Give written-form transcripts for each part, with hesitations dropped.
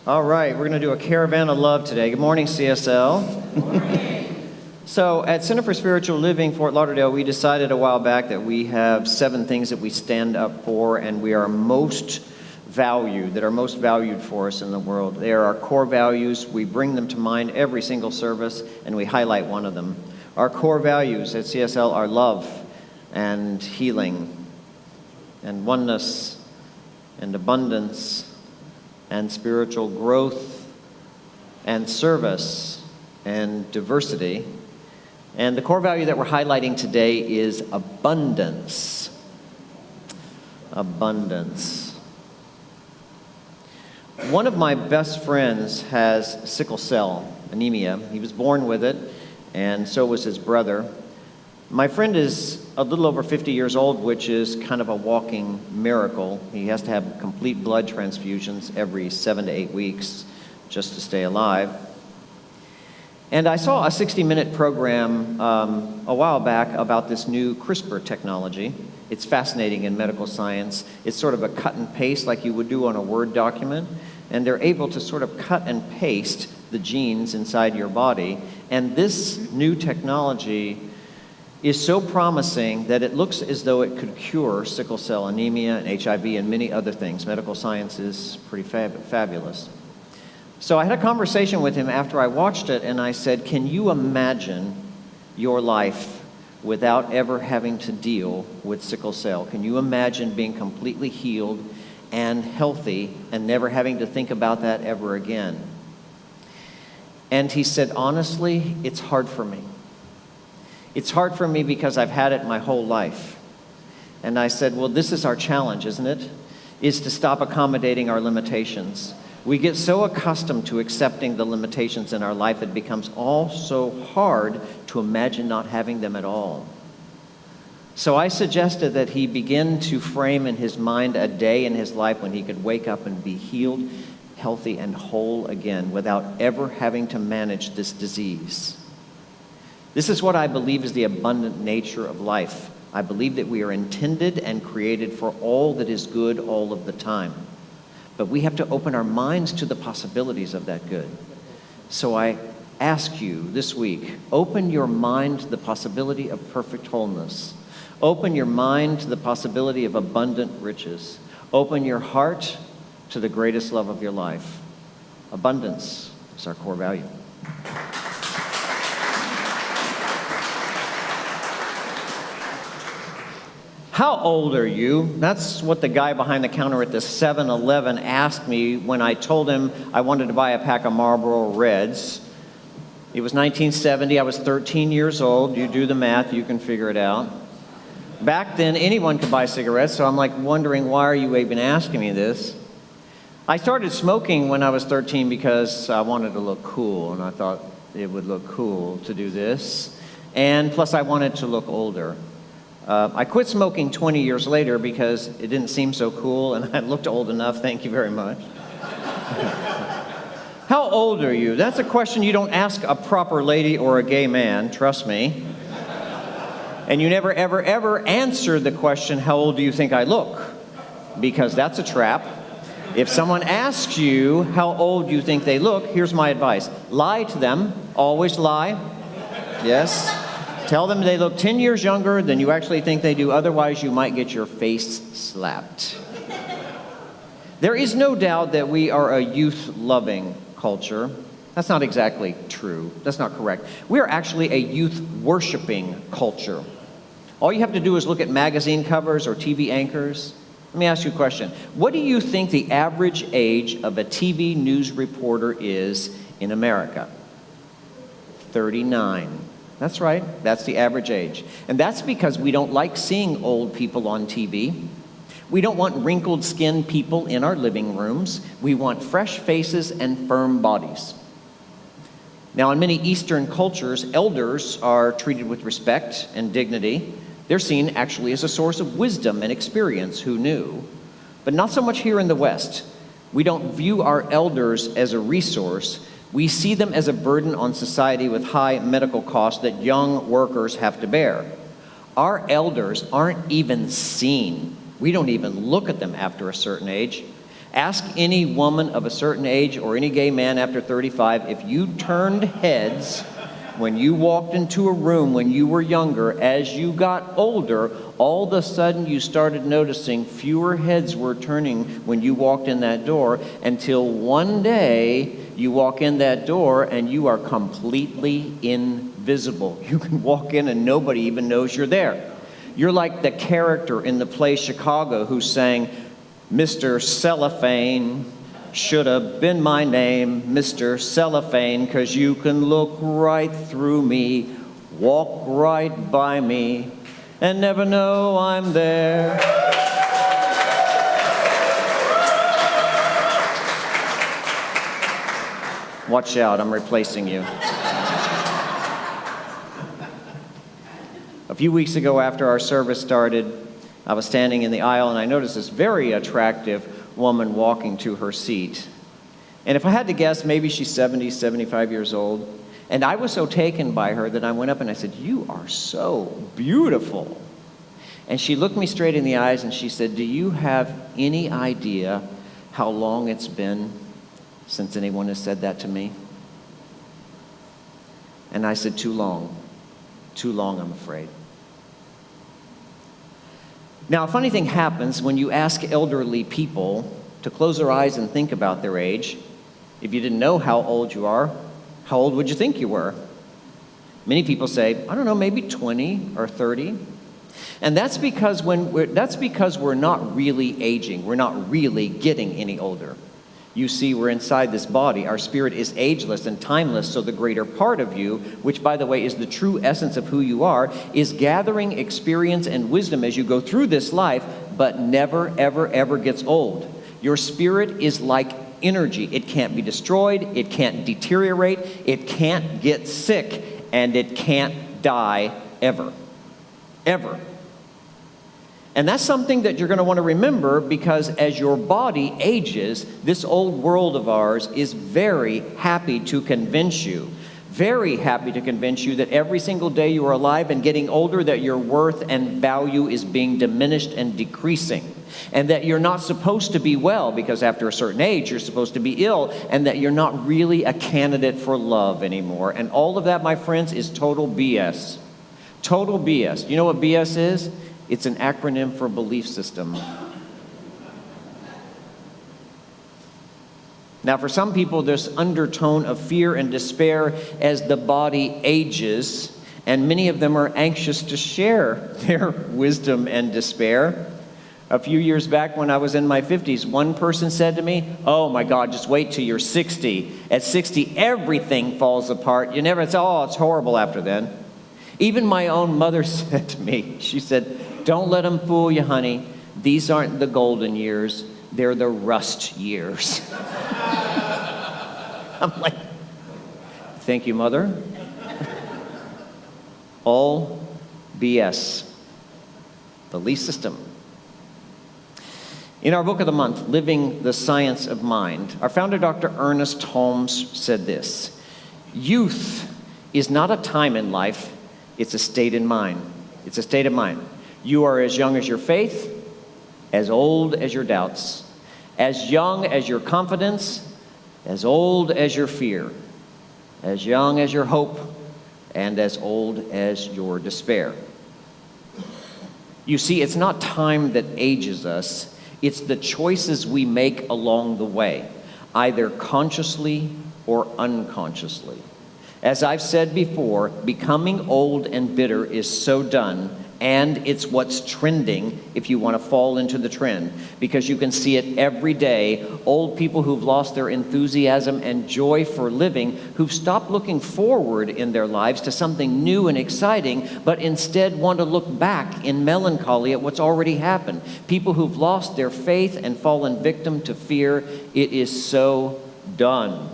All right, we're going to do a caravan of love today. Good morning, CSL. Good morning. So at Center for Spiritual Living, Fort Lauderdale, we decided a while back that we have 7 things that we stand up for and we are most valued, that are most valued for us in the world. They are our core values. We bring them to mind every single service and we highlight one of them. Our core values at CSL are love and healing and oneness and abundance and spiritual growth, and service, and diversity. And the core value that we're highlighting today is abundance. Abundance. One of my best friends has sickle cell anemia. He was born with it, and so was his brother. My friend is a little over 50 years old, which is kind of a walking miracle. He has to have complete blood transfusions every 7 to 8 weeks just to stay alive. And I saw a 60-minute program a while back about this new CRISPR technology. It's fascinating in medical science. It's sort of a cut and paste like you would do on a Word document. And they're able to sort of cut and paste the genes inside your body. And this new technology is so promising that it looks as though it could cure sickle cell anemia and HIV and many other things. Medical science is pretty fabulous. So I had a conversation with him after I watched it, and I said, can you imagine your life without ever having to deal with sickle cell? Can you imagine being completely healed and healthy and never having to think about that ever again? And he said, honestly, it's hard for me. It's hard for me because I've had it my whole life. And I said, well, this is our challenge, isn't it? Is to stop accommodating our limitations. We get so accustomed to accepting the limitations in our life, it becomes all so hard to imagine not having them at all. So I suggested that he begin to frame in his mind a day in his life when he could wake up and be healed, healthy, and whole again without ever having to manage this disease. This is what I believe is the abundant nature of life. I believe that we are intended and created for all that is good all of the time. But we have to open our minds to the possibilities of that good. So I ask you this week, open your mind to the possibility of perfect wholeness. Open your mind to the possibility of abundant riches. Open your heart to the greatest love of your life. Abundance is our core value. How old are you? That's what the guy behind the counter at the 7-Eleven asked me when I told him I wanted to buy a pack of Marlboro Reds. It was 1970. I was 13 years old. You do the math. You can figure it out. Back then, anyone could buy cigarettes, so I'm like wondering, why are you even asking me this? I started smoking when I was 13 because I wanted to look cool, and I thought it would look cool to do this. And plus, I wanted to look older. I quit smoking 20 years later because it didn't seem so cool and I looked old enough, thank you very much. How old are you? That's a question you don't ask a proper lady or a gay man, trust me. And you never, ever, ever answer the question, how old do you think I look? Because that's a trap. If someone asks you how old you think they look, here's my advice. Lie to them, always lie. Yes. Tell them they look 10 years younger than you actually think they do, otherwise you might get your face slapped. There is no doubt that we are a youth-loving culture. That's not exactly true. That's not correct. We are actually a youth-worshiping culture. All you have to do is look at magazine covers or TV anchors. Let me ask you a question. What do you think the average age of a TV news reporter is in America? 39. That's right, that's the average age. And that's because we don't like seeing old people on TV. We don't want wrinkled skinned people in our living rooms. We want fresh faces and firm bodies. Now, in many Eastern cultures, elders are treated with respect and dignity. They're seen actually as a source of wisdom and experience, who knew? But not so much here in the West. We don't view our elders as a resource. We see them as a burden on society with high medical costs that young workers have to bear. Our elders aren't even seen. We don't even look at them after a certain age. Ask any woman of a certain age or any gay man after 35, if you turned heads when you walked into a room when you were younger, as you got older, all of a sudden you started noticing fewer heads were turning when you walked in that door, until one day you walk in that door and you are completely invisible. You can walk in and nobody even knows you're there. You're like the character in the play Chicago who sang, Mr. Cellophane, should have been my name, Mr. Cellophane, 'cause you can look right through me, walk right by me, and never know I'm there. Watch out, I'm replacing you. A few weeks ago after our service started, I was standing in the aisle and I noticed this very attractive woman walking to her seat. And if I had to guess, maybe she's 70, 75 years old. And I was so taken by her that I went up and I said, "You are so beautiful." And she looked me straight in the eyes and she said, "Do you have any idea how long it's been since anyone has said that to me?" And I said, "Too long. Too long, I'm afraid." Now, a funny thing happens when you ask elderly people to close their eyes and think about their age. If you didn't know how old you are, how old would you think you were? Many people say, I don't know, maybe 20 or 30. And that's because we're not really aging. We're not really getting any older. You see, we're inside this body. Our spirit is ageless and timeless, so the greater part of you, which, by the way, is the true essence of who you are, is gathering experience and wisdom as you go through this life, but never, ever, ever gets old. Your spirit is like energy. It can't be destroyed. It can't deteriorate. It can't get sick. And it can't die ever. Ever. And that's something that you're going to want to remember, because as your body ages, this old world of ours is very happy to convince you, that every single day you are alive and getting older, that your worth and value is being diminished and decreasing. And that you're not supposed to be well, because after a certain age, you're supposed to be ill, and that you're not really a candidate for love anymore. And all of that, my friends, is total BS. Total BS. You know what BS is? It's an acronym for belief system. Now, for some people, there's undertone of fear and despair as the body ages, and many of them are anxious to share their wisdom and despair. A few years back when I was in my 50s, one person said to me, "Oh my God, just wait till you're 60. At 60, everything falls apart. You never say, oh, it's horrible after then." Even my own mother said to me, she said, "Don't let them fool you, honey. These aren't the golden years. They're the rust years." I'm like, thank you, Mother. All BS. Belief system. In our book of the month, Living the Science of Mind, our founder, Dr. Ernest Holmes, said this: "Youth is not a time in life, it's a state in mind. It's a state of mind. You are as young as your faith, as old as your doubts, as young as your confidence, as old as your fear, as young as your hope, and as old as your despair." You see, it's not time that ages us. It's the choices we make along the way, either consciously or unconsciously. As I've said before, becoming old and bitter is so done, and it's what's trending if you want to fall into the trend, because you can see it every day. Old people who've lost their enthusiasm and joy for living, who've stopped looking forward in their lives to something new and exciting, but instead want to look back in melancholy at what's already happened. People who've lost their faith and fallen victim to fear. It is so done.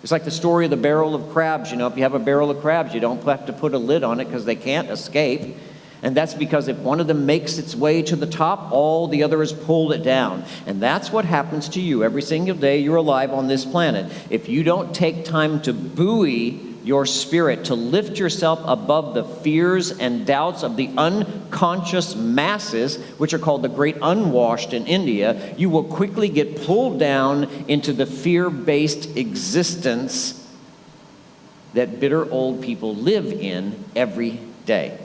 It's like the story of the barrel of crabs. You know, if you have a barrel of crabs, you don't have to put a lid on it because they can't escape. And that's because if one of them makes its way to the top, all the others pulled it down. And that's what happens to you every single day you're alive on this planet. If you don't take time to buoy your spirit, to lift yourself above the fears and doubts of the unconscious masses, which are called the great unwashed in India, you will quickly get pulled down into the fear-based existence that bitter old people live in every day.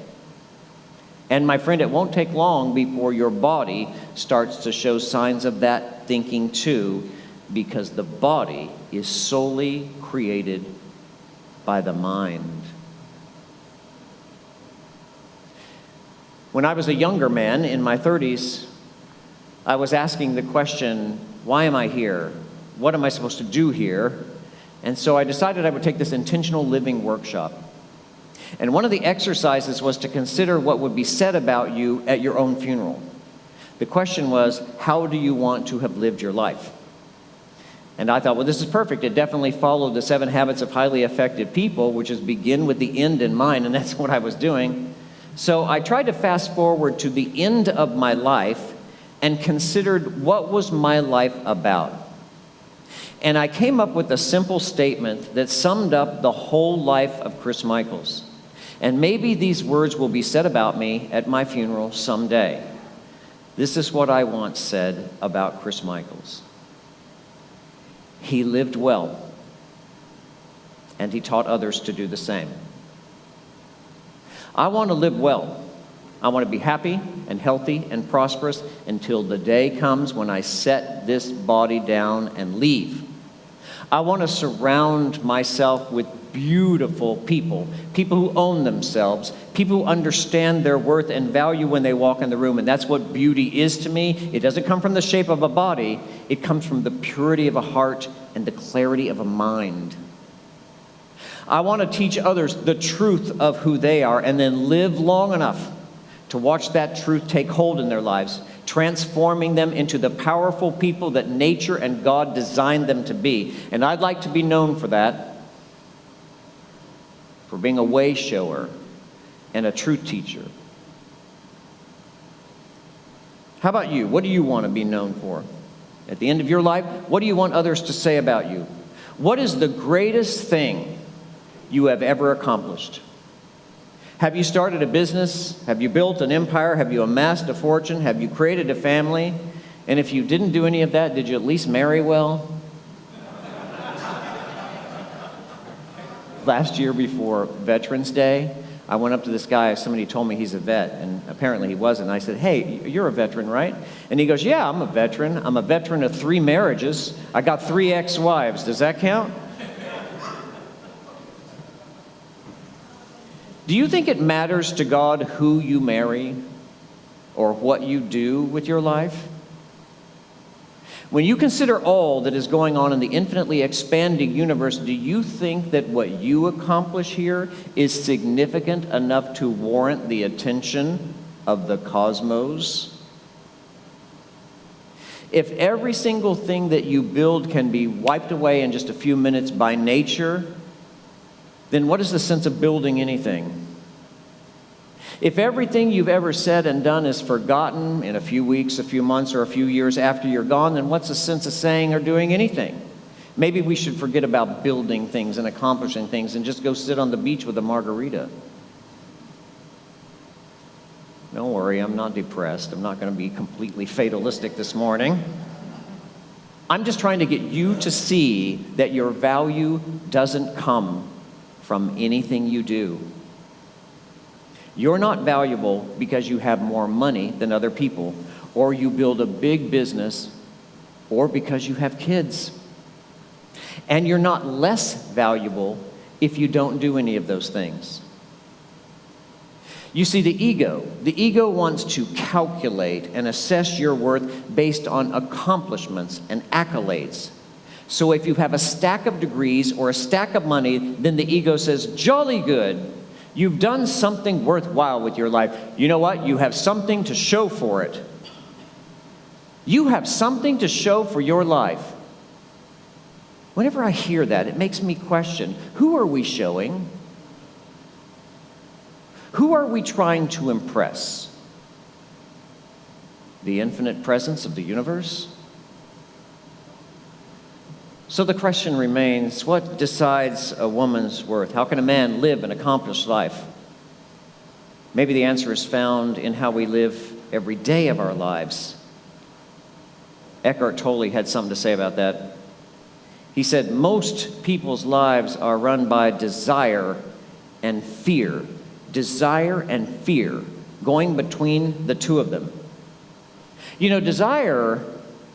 And my friend, it won't take long before your body starts to show signs of that thinking too, because the body is solely created by the mind. When I was a younger man in my 30s, I was asking the question, why am I here? What am I supposed to do here? And so I decided I would take this intentional living workshop. And one of the exercises was to consider what would be said about you at your own funeral. The question was, how do you want to have lived your life? And I thought, well, this is perfect. It definitely followed the 7 habits of highly effective people, which is begin with the end in mind, and that's what I was doing. So I tried to fast forward to the end of my life and considered what was my life about. And I came up with a simple statement that summed up the whole life of Chris Michaels. And maybe these words will be said about me at my funeral someday. This is what I once said about Chris Michaels. He lived well, and he taught others to do the same. I want to live well. I want to be happy and healthy and prosperous until the day comes when I set this body down and leave. I want to surround myself with beautiful people, people who own themselves, people who understand their worth and value when they walk in the room. And that's what beauty is to me. It doesn't come from the shape of a body. It comes from the purity of a heart and the clarity of a mind. I want to teach others the truth of who they are and then live long enough to watch that truth take hold in their lives, transforming them into the powerful people that nature and God designed them to be. And I'd like to be known for that, for being a way shower and a truth teacher. How about you? What do you want to be known for? At the end of your life, what do you want others to say about you? What is the greatest thing you have ever accomplished? Have you started a business? Have you built an empire? Have you amassed a fortune? Have you created a family? And if you didn't do any of that, did you at least marry well? Last year before Veterans Day, I went up to this guy. Somebody told me he's a vet, and apparently he wasn't. I said, hey, you're a veteran, right? And he goes, yeah, I'm a veteran. I'm a veteran of 3 marriages. I got 3 ex-wives. Does that count? Do you think it matters to God who you marry or what you do with your life? When you consider all that is going on in the infinitely expanding universe, do you think that what you accomplish here is significant enough to warrant the attention of the cosmos? If every single thing that you build can be wiped away in just a few minutes by nature, then what is the sense of building anything? If everything you've ever said and done is forgotten in a few weeks, a few months, or a few years after you're gone, then what's the sense of saying or doing anything? Maybe we should forget about building things and accomplishing things and just go sit on the beach with a margarita. Don't worry, I'm not depressed. I'm not going to be completely fatalistic this morning. I'm just trying to get you to see that your value doesn't come from anything you do. You're not valuable because you have more money than other people, or you build a big business, or because you have kids. And you're not less valuable if you don't do any of those things. You see, the ego wants to calculate and assess your worth based on accomplishments and accolades. So if you have a stack of degrees or a stack of money, then the ego says, jolly good. You've done something worthwhile with your life. You know what? You have something to show for it. You have something to show for your life. Whenever I hear that, it makes me question, who are we showing? Who are we trying to impress? The infinite presence of the universe? So the question remains, what decides a woman's worth? How can a man live an accomplished life? Maybe the answer is found in how we live every day of our lives. Eckhart Tolle had something to say about that. He said, most people's lives are run by desire and fear. Desire and fear, going between the two of them. You know, desire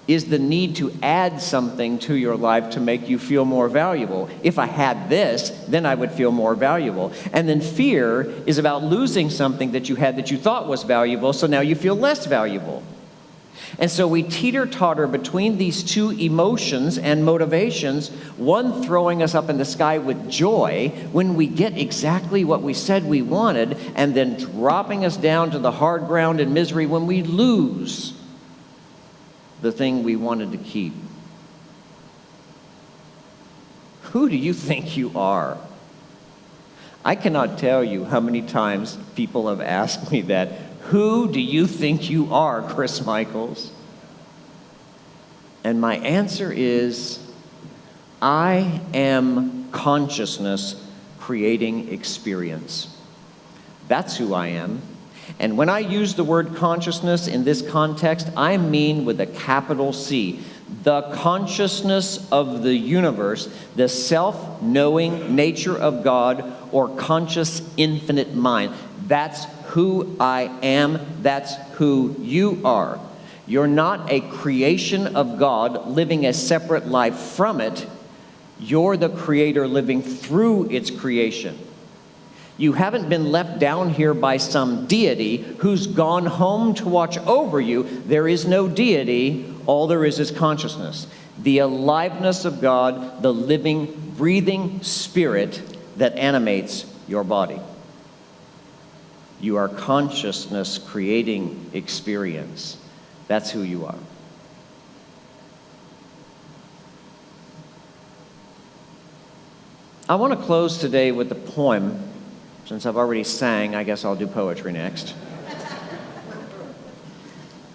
is the need to add something to your life to make you feel more valuable. If I had this, then I would feel more valuable. And then fear is about losing something that you had that you thought was valuable, so now you feel less valuable. And so we teeter-totter between these two emotions and motivations, one throwing us up in the sky with joy when we get exactly what we said we wanted, and then dropping us down to the hard ground in misery when we lose the thing we wanted to keep. Who do you think you are? I cannot tell you how many times people have asked me that. Who do you think you are, Chris Michaels? And my answer is, I am consciousness creating experience. That's who I am. And when I use the word consciousness in this context, I mean with a capital C. The consciousness of the universe, the self-knowing nature of God, or conscious infinite mind. That's who I am. That's who you are. You're not a creation of God living a separate life from it. You're the creator living through its creation. You haven't been left down here by some deity who's gone home to watch over you. There is no deity. All there is consciousness. The aliveness of God, the living, breathing spirit that animates your body. You are consciousness creating experience. That's who you are. I want to close today with a poem. Since I've already sang, I guess I'll do poetry next.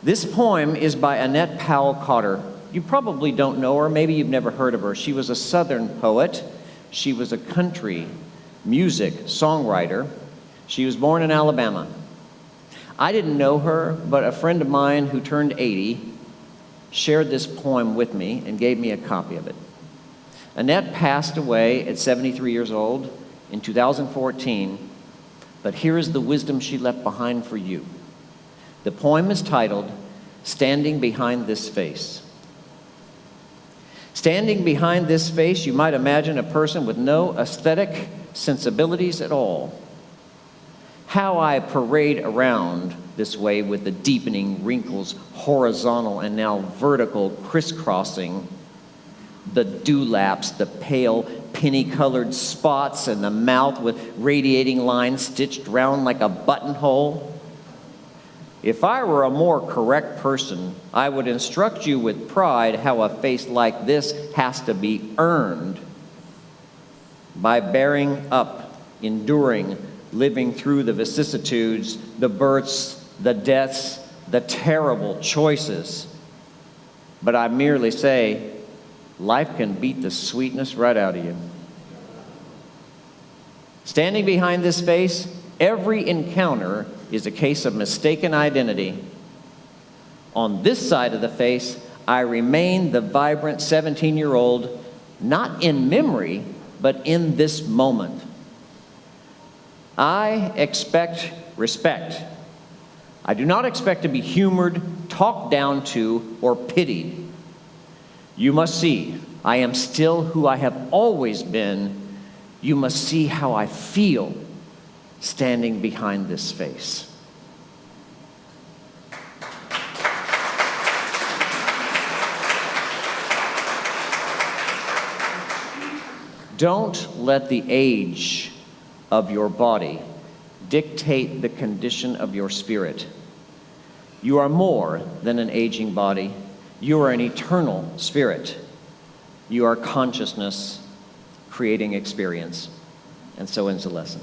This poem is by Annette Powell Cotter. You probably don't know her, maybe you've never heard of her. She was a Southern poet. She was a country music songwriter. She was born in Alabama. I didn't know her, but a friend of mine who turned 80 shared this poem with me and gave me a copy of it. Annette passed away at 73 years old in 2014, but here is the wisdom she left behind for you. The poem is titled, Standing Behind This Face. Standing behind this face, you might imagine a person with no aesthetic sensibilities at all. How I parade around this way with the deepening wrinkles, horizontal and now vertical, crisscrossing, the dewlaps, the pale, penny-colored spots, and the mouth with radiating lines stitched round like a buttonhole. If I were a more correct person, I would instruct you with pride how a face like this has to be earned by bearing up, enduring, living through the vicissitudes, the births, the deaths, the terrible choices. But I merely say, life can beat the sweetness right out of you. Standing behind this face, every encounter is a case of mistaken identity. On this side of the face, I remain the vibrant 17-year-old, not in memory, but in this moment. I expect respect. I do not expect to be humored, talked down to, or pitied. You must see, I am still who I have always been. You must see how I feel standing behind this face. Don't let the age of your body dictate the condition of your spirit. You are more than an aging body. You are an eternal spirit. You are consciousness creating experience. And so ends the lesson.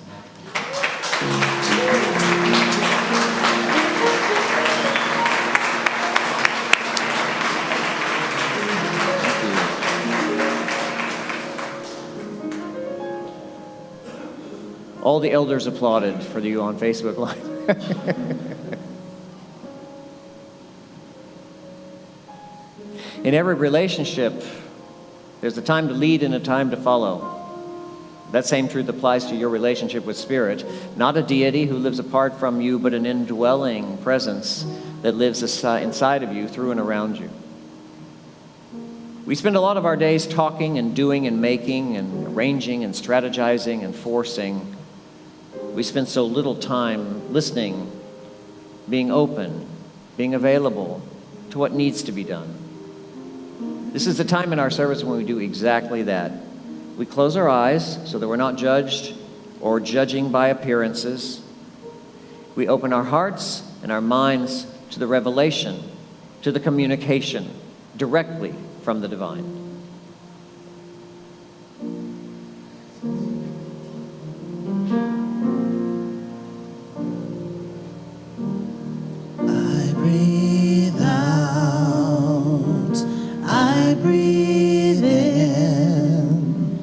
All the elders applauded for you on Facebook Live. In every relationship, there's a time to lead and a time to follow. That same truth applies to your relationship with Spirit. Not a deity who lives apart from you, but an indwelling presence that lives inside of you, through and around you. We spend a lot of our days talking and doing and making and arranging and strategizing and forcing. We spend so little time listening, being open, being available to what needs to be done. This is the time in our service when we do exactly that. We close our eyes so that we're not judged or judging by appearances. We open our hearts and our minds to the revelation, to the communication directly from the divine. I breathe out, I breathe in,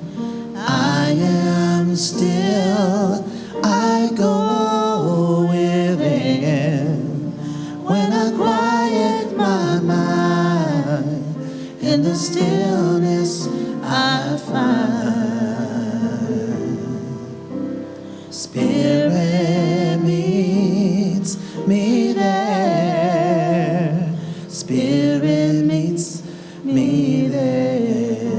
I am still, I go within. When I quiet my mind, in the stillness I find. Spirit meets me there. Spirit meets me there.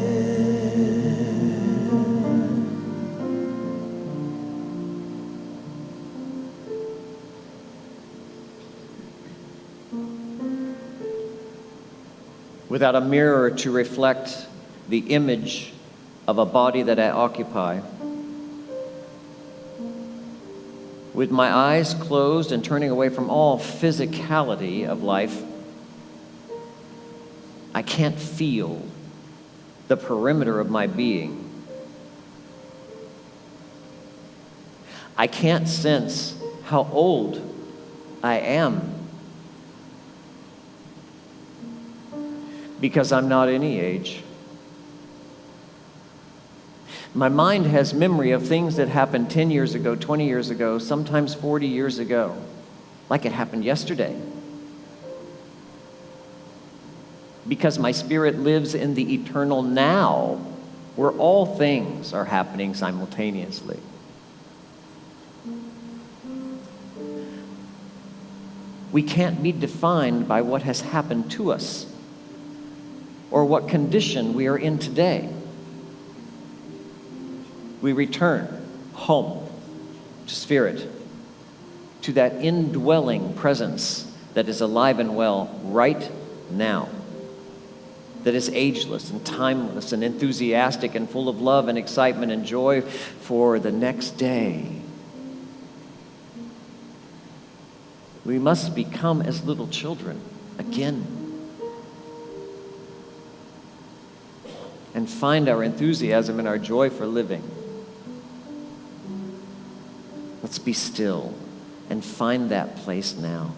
Without a mirror to reflect the image of a body that I occupy, with my eyes closed and turning away from all physicality of life, I can't feel the perimeter of my being. I can't sense how old I am, because I'm not any age. My mind has memory of things that happened 10 years ago, 20 years ago, sometimes 40 years ago, like it happened yesterday. Because my spirit lives in the eternal now, where all things are happening simultaneously. We can't be defined by what has happened to us or what condition we are in today. We return home to Spirit, to that indwelling presence that is alive and well right now, that is ageless and timeless and enthusiastic and full of love and excitement and joy for the next day. We must become as little children again and find our enthusiasm and our joy for living. Let's be still and find that place now.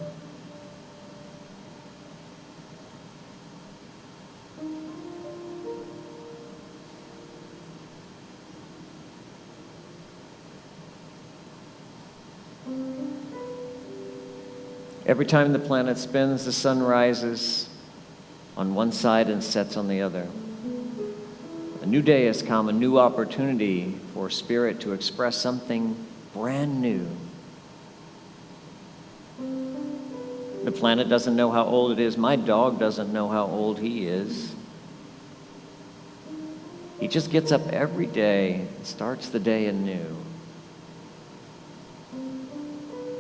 Every time the planet spins, the sun rises on one side and sets on the other. A new day has come, a new opportunity for Spirit to express something brand new. The planet doesn't know how old it is. My dog doesn't know how old he is. He just gets up every day and starts the day anew.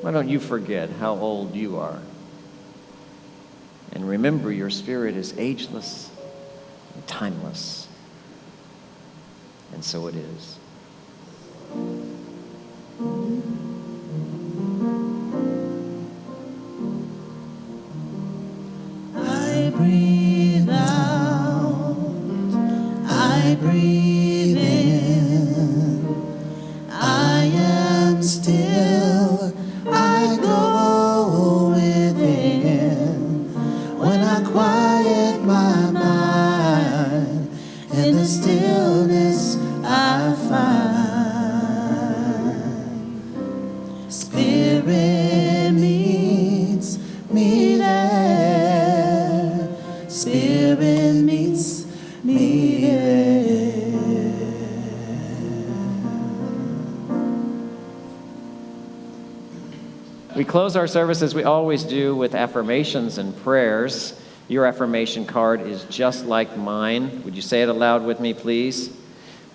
Why don't you forget how old you are? And remember, your spirit is ageless and timeless. And so it is. I breathe out, I breathe in, I am still, I go within. When I quiet my mind, in the stillness I find. me there. Spirit meets me there. We close our service as we always do with affirmations and prayers. Your affirmation card is just like mine. Would you say it aloud with me, please?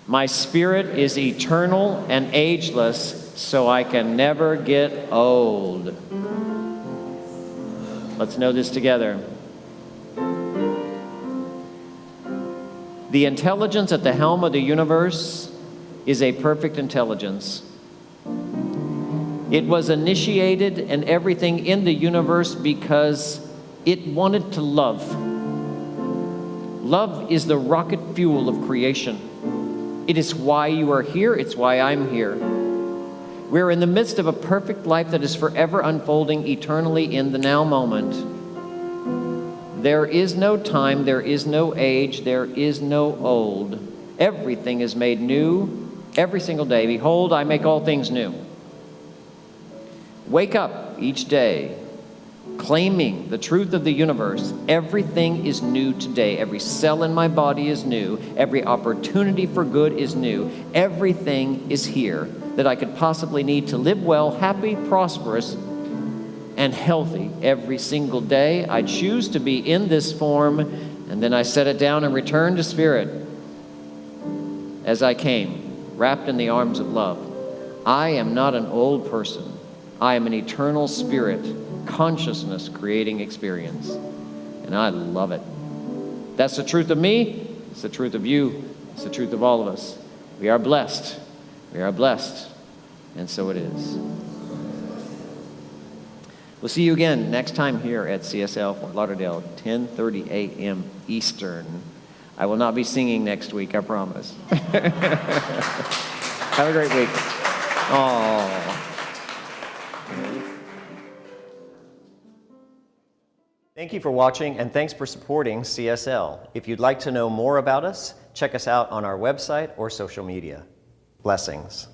My spirit is eternal and ageless, so I can never get old. Let's know this together. The intelligence at the helm of the universe is a perfect intelligence. It was initiated and everything in the universe because it wanted to love. Love is the rocket fuel of creation. It is why you are here. It's why I'm here. We're in the midst of a perfect life that is forever unfolding eternally in the now moment. There is no time, there is no age, there is no old. Everything is made new every single day. Behold, I make all things new. Wake up each day claiming the truth of the universe. Everything is new today. Every cell in my body is new. Every opportunity for good is new. Everything is here that I could possibly need to live well, happy, prosperous, and healthy every single day. I choose to be in this form, and then I set it down and return to spirit as I came, wrapped in the arms of love. I am not an old person. I am an eternal spirit, consciousness creating experience. And I love it. That's the truth of me. It's the truth of you. It's the truth of all of us. We are blessed. We are blessed. And so it is. We'll see you again next time here at CSL Fort Lauderdale, 10:30 a.m. Eastern. I will not be singing next week, I promise. Have a great week. Aww. Thank you for watching, and thanks for supporting CSL. If you'd like to know more about us, check us out on our website or social media. Blessings.